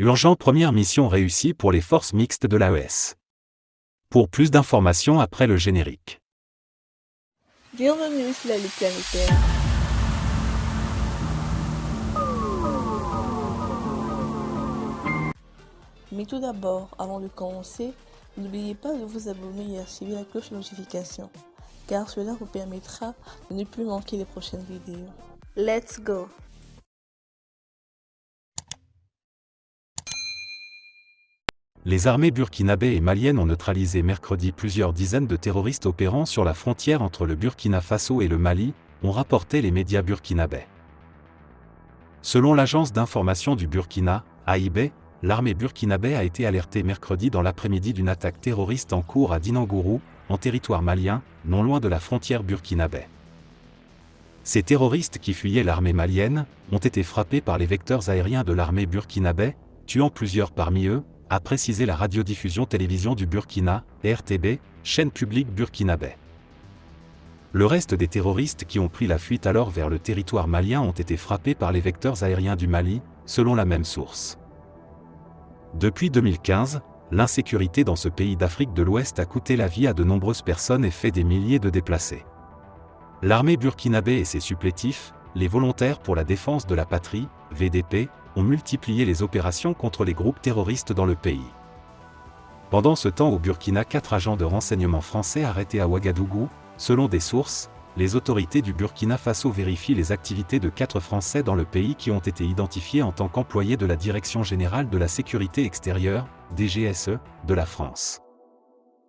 Urgent, première mission réussie pour les forces mixtes de l'AES. Pour plus d'informations après le générique. Bienvenue sur la Ligue planétaire. Mais tout d'abord, avant de commencer, n'oubliez pas de vous abonner et activer la cloche de notification, car cela vous permettra de ne plus manquer les prochaines vidéos. Let's go! Les armées burkinabées et maliennes ont neutralisé mercredi plusieurs dizaines de terroristes opérant sur la frontière entre le Burkina Faso et le Mali, ont rapporté les médias burkinabais. Selon l'agence d'information du Burkina, AIB, l'armée burkinabé a été alertée mercredi dans l'après-midi d'une attaque terroriste en cours à Dinangourou, en territoire malien, non loin de la frontière burkinabé. Ces terroristes qui fuyaient l'armée malienne ont été frappés par les vecteurs aériens de l'armée burkinabé, tuant plusieurs parmi eux, a précisé la radiodiffusion télévision du Burkina, RTB, chaîne publique burkinabé. Le reste des terroristes qui ont pris la fuite alors vers le territoire malien ont été frappés par les vecteurs aériens du Mali, selon la même source. Depuis 2015, l'insécurité dans ce pays d'Afrique de l'Ouest a coûté la vie à de nombreuses personnes et fait des milliers de déplacés. L'armée burkinabé et ses supplétifs, les volontaires pour la défense de la patrie, VDP, ont multiplié les opérations contre les groupes terroristes dans le pays. Pendant ce temps au Burkina, 4 agents de renseignement français arrêtés à Ouagadougou, selon des sources, les autorités du Burkina Faso vérifient les activités de 4 Français dans le pays qui ont été identifiés en tant qu'employés de la Direction générale de la sécurité extérieure, DGSE, de la France.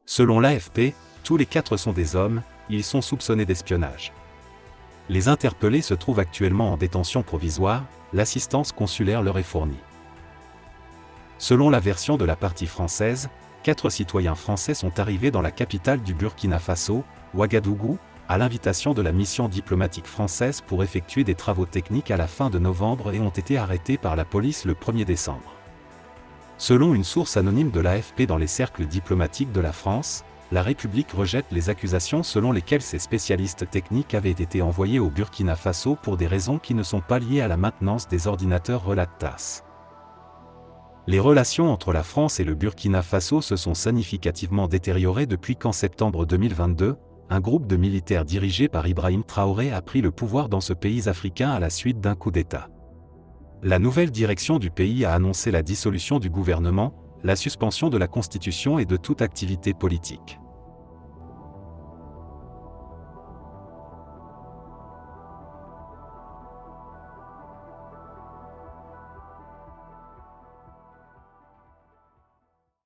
Selon l'AFP, tous les 4 sont des hommes, ils sont soupçonnés d'espionnage. Les interpellés se trouvent actuellement en détention provisoire, l'assistance consulaire leur est fournie. Selon la version de la partie française, 4 citoyens français sont arrivés dans la capitale du Burkina Faso, Ouagadougou, à l'invitation de la mission diplomatique française pour effectuer des travaux techniques à la fin de novembre et ont été arrêtés par la police le 1er décembre. Selon une source anonyme de l'AFP dans les cercles diplomatiques de la France, la République rejette les accusations selon lesquelles ces spécialistes techniques avaient été envoyés au Burkina Faso pour des raisons qui ne sont pas liées à la maintenance des ordinateurs, relate TASS. Les relations entre la France et le Burkina Faso se sont significativement détériorées depuis qu'en septembre 2022, un groupe de militaires dirigé par Ibrahim Traoré a pris le pouvoir dans ce pays africain à la suite d'un coup d'État. La nouvelle direction du pays a annoncé la dissolution du gouvernement, la suspension de la Constitution et de toute activité politique.